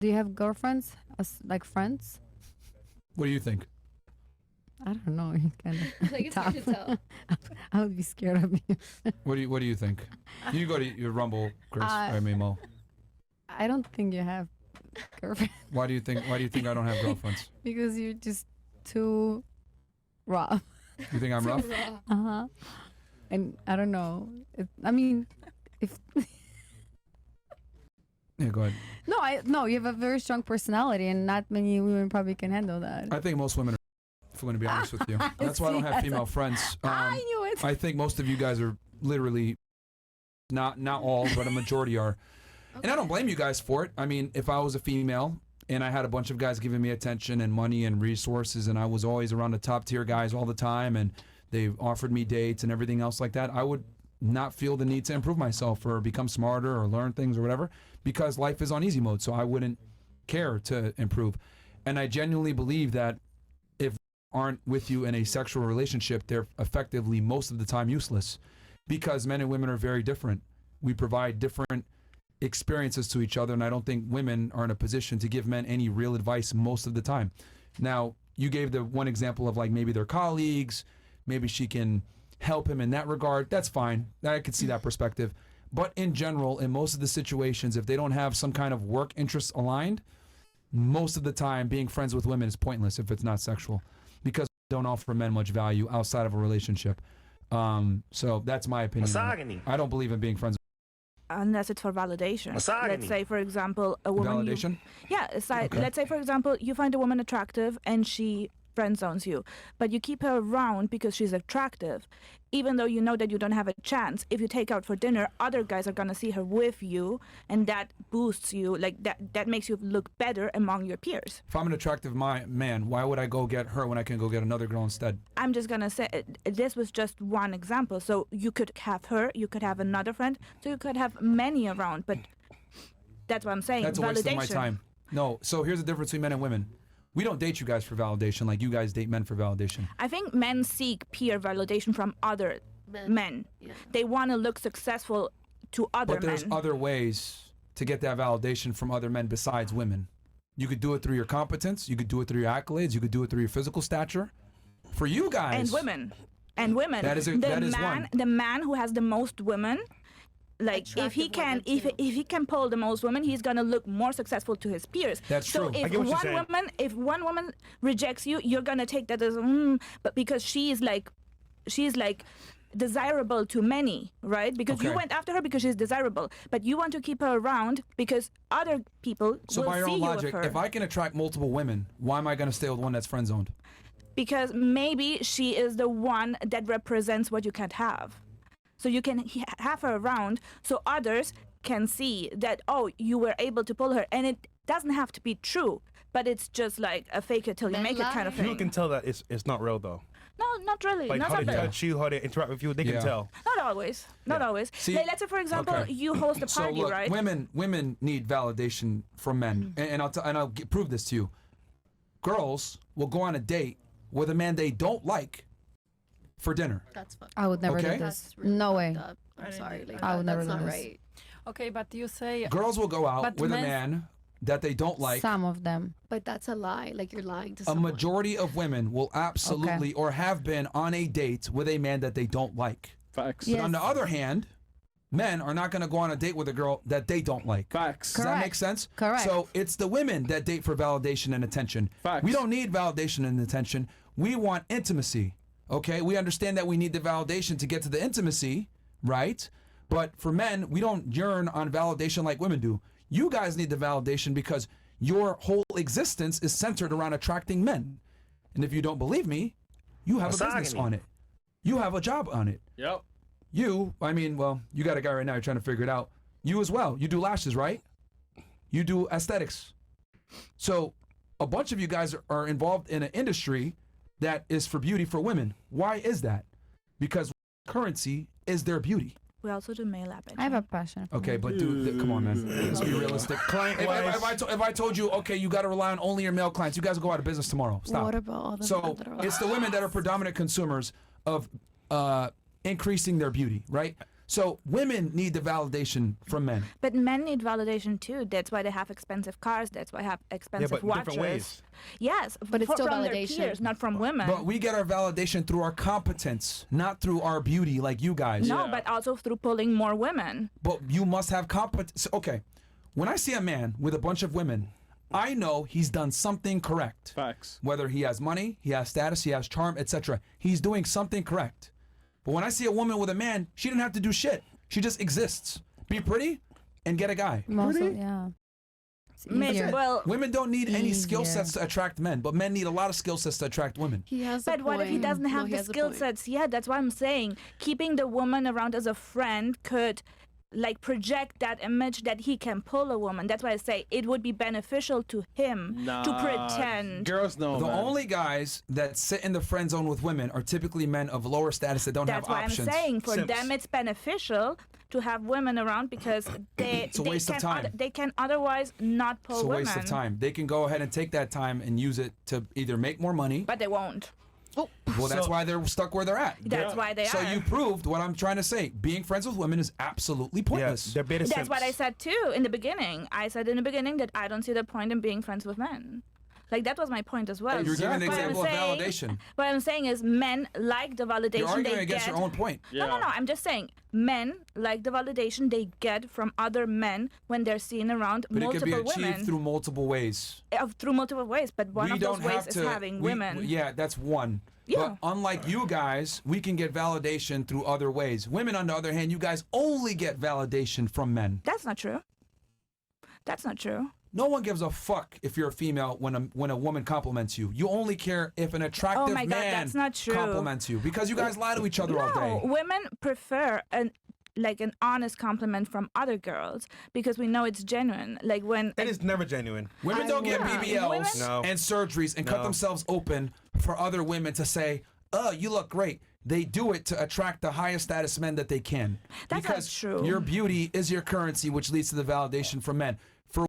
Do you have girlfriends? Like friends? What do you think? I don't know. It's kind of Like, it's hard to tell. I would be scared of you. What do you think? You go to your Rumble, Chris. I mean, Mo. I don't think you have girlfriends Why do you think I don't have girlfriends? because you're just too rough. You think I'm rough? Uh-huh. And I don't know. I mean, if Yeah, go ahead. no, you have a very strong personality, and not many women probably can handle that. I think most women are, if I'm going to be honest with you. That's why I don't have female friends. I knew it. I think most of you guys are literally, not all, but a majority are. Okay. And I don't blame you guys for it. I mean, if I was a female and I had a bunch of guys giving me attention and money and resources, and I was always around the top tier guys all the time, and they offered me dates and everything else like that, I would not feel the need to improve myself or become smarter or learn things or whatever, because life is on easy mode, so I wouldn't care to improve. And I genuinely believe that if aren't with you in a sexual relationship, they're effectively most of the time useless, because men and women are very different. We provide different experiences to each other, and I don't think women are in a position to give men any real advice most of the time. Now, you gave the one example of like maybe their colleagues, maybe she can help him in that regard. That's fine. I could see that perspective. But in general, in most of the situations, if they don't have some kind of work interests aligned, most of the time being friends with women is pointless if it's not sexual, because they don't offer men much value outside of a relationship. So that's my opinion. Misogyny. I don't believe in being friends. Unless it's for validation. Misogyny. Let's say, for example, a woman. Validation? Yeah, it's like, Okay. let's say, for example, you find a woman attractive and she friend zones you, but you keep her around because she's attractive, even though you know that you don't have a chance. If you take out for dinner, other guys are gonna see her with you, and that boosts you, like that makes you look better among your peers. If I'm an attractive man, why would I go get her when I can go get another girl instead? I'm just gonna say this was just one example. So you could have her, you could have another friend, so you could have many around. But that's what I'm saying. That's a waste of my time. No. So here's the difference between men and women. We don't date you guys for validation like you guys date men for validation. I think men seek peer validation from other men. Yeah. They want to look successful to other men. But there's other ways to get that validation from other men besides women. You could do it through your competence. You could do it through your accolades. You could do it through your physical stature. For you guys. And women. And women. That is one. The man who has the most women, like if he can pull the most women, he's gonna look more successful to his peers. That's so true. If one woman rejects you, you're gonna take that as but because she's like desirable to many, right? Because you went after her because she's desirable, but you want to keep her around because other people So will by your see own you logic, with her. if I can attract multiple women, why am I going to stay with one that's friend zoned? Because maybe she is the one that represents what you can't have. So you can have her around so others can see that, oh, you were able to pull her. And it doesn't have to be true, but it's just like a fake it till you make it kind of thing. You can tell that it's not real, though. No, not really. Like not how they sometimes. touch you, how they interact with you, they can tell. Not always. Not always. See, like, let's say, for example, you host a party, so look, right? Women need validation from men, and I'll prove this to you. Girls will go on a date with a man they don't like for dinner. That's fucked. I would never Okay. do this. That's really No way. fucked up. I'm sorry. Like, I would never that's do not this. right. Okay, but you say Girls will go out But with a men- man that they don't like. Some of them. But that's a lie. Like, you're lying to A someone. majority of women will absolutely or have been on a date with a man that they don't like. Facts. Yes. But on the other hand, men are not going to go on a date with a girl that they don't like. Facts. Does that make sense? Correct. So it's the women that date for validation and attention. Facts. We don't need validation and attention. We want intimacy. Okay? We understand that we need the validation to get to the intimacy, right? But for men, we don't yearn on validation like women do. You guys need the validation because your whole existence is centered around attracting men. And if you don't believe me, you have a business on it. You have a job on it. Yep. You got a guy right now, you're trying to figure it out. You as well. You do lashes, right? You do aesthetics. So a bunch of you guys are involved in an industry that is for beauty for women. Why is that? Because currency is their beauty. We also do male app. I have a passion. Okay, but dude, come on, man. Let's be realistic. If I told you, okay, you got to rely on only your male clients, you guys will go out of business tomorrow. Stop. What about all the So men that are it's the women that are predominant consumers of increasing their beauty, right? So women need the validation from men. But men need validation too. That's why they have expensive cars. That's why they have expensive but watches. different ways. Yes, But it's still from validation. their peers, not from women. But we get our validation through our competence, not through our beauty like you guys. No, but also through pulling more women. But you must have competence. Okay, when I see a man with a bunch of women, I know he's done something correct. Facts. Whether he has money, he has status, he has charm, etc. He's doing something correct. But when I see a woman with a man, she didn't have to do shit. She just exists. Be pretty and get a guy. Also, yeah. It's easier. Well, Women don't need any skill Easier. sets to attract men, but men need a lot of skill sets to attract women. He has a but what if he point. doesn't have No, he the has a skill point. sets? Yeah, that's what I'm saying. Keeping the woman around as a friend could like project that image that he can pull a woman. That's why I say it would be beneficial to him to pretend. Girls know, The man. only guys that sit in the friend zone with women are typically men of lower status that don't That's have why options. I'm saying for Simps. them it's beneficial to have women around because they It's a waste of can time. they can otherwise not pull It's a women. waste of time. They can go ahead and take that time and use it to either make more money. But they won't. Well, that's So- why they're stuck where they're at. That's why they So are. you proved what I'm trying to say. Being friends with women is absolutely Yeah, pointless. they're beta That's simps. what I said too in the beginning. I said in the beginning that I don't see the point in being friends with men. Like that was my point as well. You're giving an What I'm example of saying- validation. What I'm saying is men like the validation You're arguing they against get. your own point. No, no, no. I'm just saying men like the validation they get from other men when they're seen around But it multiple could be achieved women. through multiple ways. Through multiple ways, but one we of don't those ways have is to, having we- women. Yeah, that's one. Yeah. But unlike you guys, we can get validation through other ways. Women, on the other hand, you guys only get validation from men. That's not true. That's not true. No one gives a fuck if you're a female when a woman compliments you. You only care if an attractive Oh my God, man that's not true. compliments you because you guys lie to each other all No, day. women prefer an honest compliment from other girls because we know it's genuine. Like when It is never genuine. Women don't get Yeah. BBLs Women- No. and surgeries and cut No. themselves open for other women to say, "Oh, you look great." They do it to attract the highest status men that they can. That's not because true. your beauty is your currency, which leads to the validation from men. For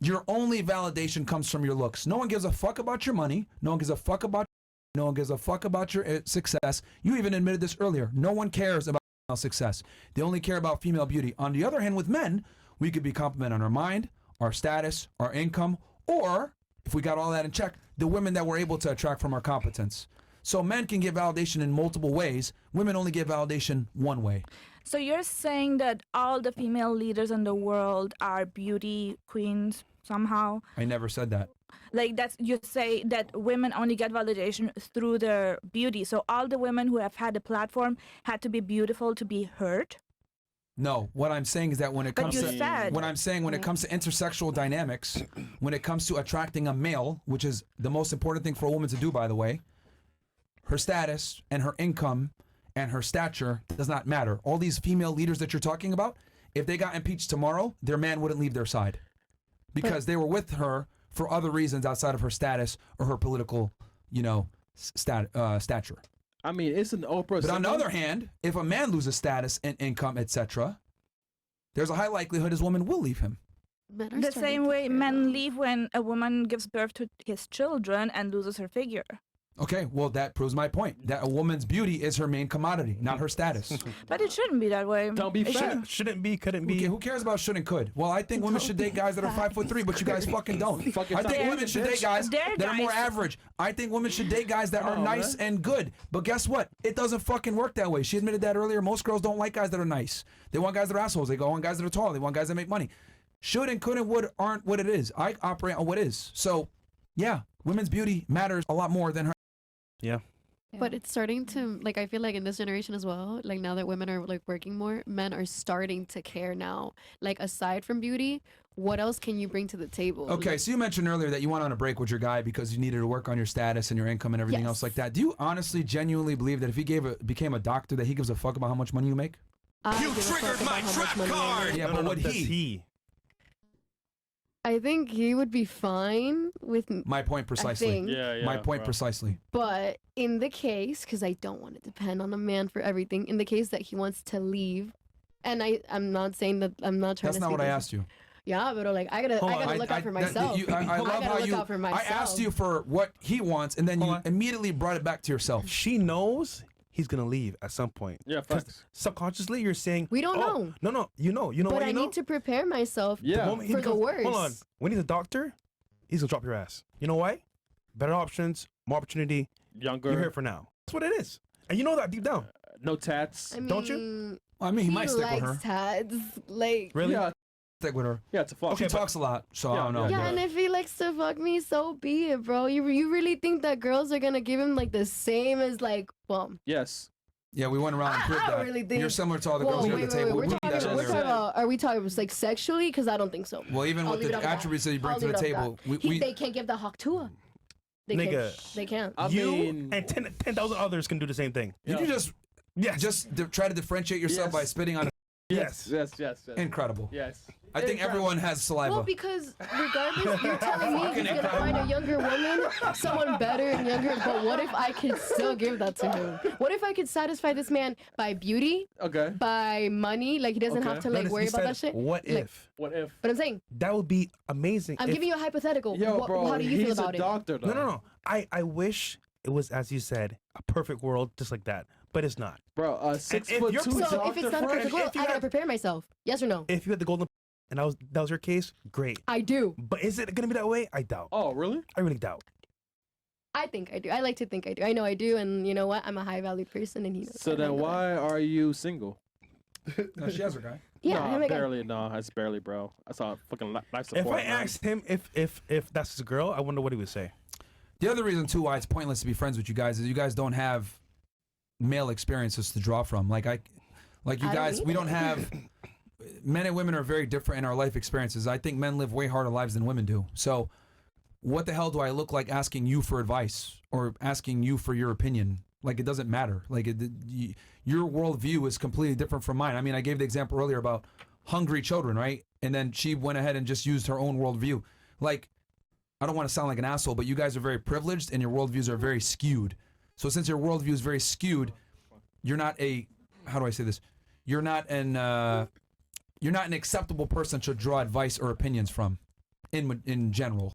your only validation comes from your looks. No one gives a fuck about your money. No one gives a fuck about. No one gives a fuck about your success. You even admitted this earlier. No one cares about female success. They only care about female beauty. On the other hand, with men, we could be complimented on our mind, our status, our income, or if we got all that in check, the women that we're able to attract from our competence. So men can get validation in multiple ways. Women only get validation one way. So you're saying that all the female leaders in the world are beauty queens somehow? I never said that. Like that's you say that women only get validation through their beauty. So all the women who have had a platform had to be beautiful to be heard. No, what I'm saying is that when it But comes you to said when I'm saying when it comes to intersexual dynamics, when it comes to attracting a male, which is the most important thing for a woman to do, by the way, her status and her income and her stature does not matter. All these female leaders that you're talking about, if they got impeached tomorrow, their man wouldn't leave their side because they were with her for other reasons outside of her status or her political, stature. I mean, it's an Oprah. But on the other hand, if a man loses status and income, etc., there's a high likelihood his woman will leave him. Men are the starting same to way care, men though. leave when a woman gives birth to his children and loses her figure. Okay, well, that proves my point. That a woman's beauty is her main commodity, not her status. But it shouldn't be that way. Don't be It fat. shouldn't. Shouldn't be, couldn't be. Okay, who cares about should and could? Well, I think women should date guys that are 5'3", but you guys fucking don't. Fucking I think stop. women should date guys They're that are more guys. average. I think women should date guys that are on, nice man. and good. But guess what? It doesn't fucking work that way. She admitted that earlier. Most girls don't like guys that are nice. They want guys that are assholes. They go on guys that are tall. They want guys that make money. Should and could and would aren't what it is. I operate on what is. So, yeah, women's beauty matters a lot more than her. Yeah. But it's starting to, like, I feel like in this generation as well, like now that women are like working more, men are starting to care now. Like aside from beauty, what else can you bring to the table? Okay, Like, so you mentioned earlier that you went on a break with your guy because you needed to work on your status and your income and everything Yes. else like that. Do you honestly, genuinely believe that if he became a doctor, that he gives a fuck about how much money you make? I give a fuck about how much money I make. Yeah, but would does he? I think he would be fine with My point I precisely. think, My point precisely. but in the case, because I don't want to depend on a man for everything, in the case that he wants to leave, and I'm not saying that I'm not trying That's to. not speak what I this- asked you. Yeah, but like I gotta look out for myself. I love gotta how look you. out for I myself. asked you for what he wants, and then Hold you on. immediately brought it back to yourself. She knows he's gonna leave at some point. Yeah, 'Cause facts. subconsciously you're saying We don't oh, know. No, you know But what I you know. need to prepare myself Yeah. moment he for the becomes- worst. Hold on. When he's a doctor, he's gonna drop your ass. You know why? Better options, more opportunity. Younger. You're here for now. That's what it is, and you know that deep down. No tats. I mean, Don't you? I mean, he might stick with her. likes tats. Like, Really? Yeah. Stick with her. Yeah, it's a fuck. She talks a lot, so I Yeah, don't know. yeah, but- and if he likes to fuck me, so be it, bro. You really think that girls are gonna give him like the same as like, bum? Yes. Yeah, we went around and proved I that. don't really think- You're similar to all the Whoa, girls here wait, at the wait, table. wait. We proved that We're earlier. talking about, are we talking like sexually? Because I don't think so. Well, even I'll with leave it the up at that. attributes that you bring I'll to the leave it up table, at that. They can't give the hawk to her. They Nigga. can't. They can't. I you mean, and 10,000 others can do the same thing. did you just Yes. try to differentiate yourself Yes. by spitting on? Yes. yes. Incredible. Yes. I think everyone has saliva. Well, because regardless, you're telling me he's gonna find a younger woman, someone better and younger. But what if I could still give that to him? What if I could satisfy this man by beauty, Okay. by money? Like he doesn't Okay. have to like Notice worry he about said, that shit. What Like, if? What if? But I'm saying, That would be amazing. I'm if- giving you a hypothetical. Yo, bro. How do you he's feel about a it? doctor, though. No. I wish it was, as you said, a perfect world just like that. But it's not. Bro, 6'2" if you're- So doctor if it's not a friend. perfect world, if you I gotta have- prepare myself. Yes or no? If you had the golden and that was your case, great. I do. But is it gonna be that way? I doubt. Oh, really? I really doubt. I think I do. I like to think I do. I know I do, and you know what? I'm a high valued person, and he knows. So I then know that. why are you single? No, she has her guy. Yeah, nah, him again. barely. No, that's barely, bro. I saw fucking life If support. I asked him if that's his girl, I wonder what he would say. The other reason too why it's pointless to be friends with you guys is you guys don't have male experiences to draw from. Like you I don't guys, we either. don't have. Men and women are very different in our life experiences. I think men live way harder lives than women do. So, what the hell do I look like asking you for advice or asking you for your opinion? Like it doesn't matter. Like your worldview is completely different from mine. I mean, I gave the example earlier about hungry children, right? And then she went ahead and just used her own worldview. Like, I don't want to sound like an asshole, but you guys are very privileged and your worldviews are very skewed. So since your worldview is very skewed, you're not a, how do I say this? You're not an acceptable person to draw advice or opinions from in general.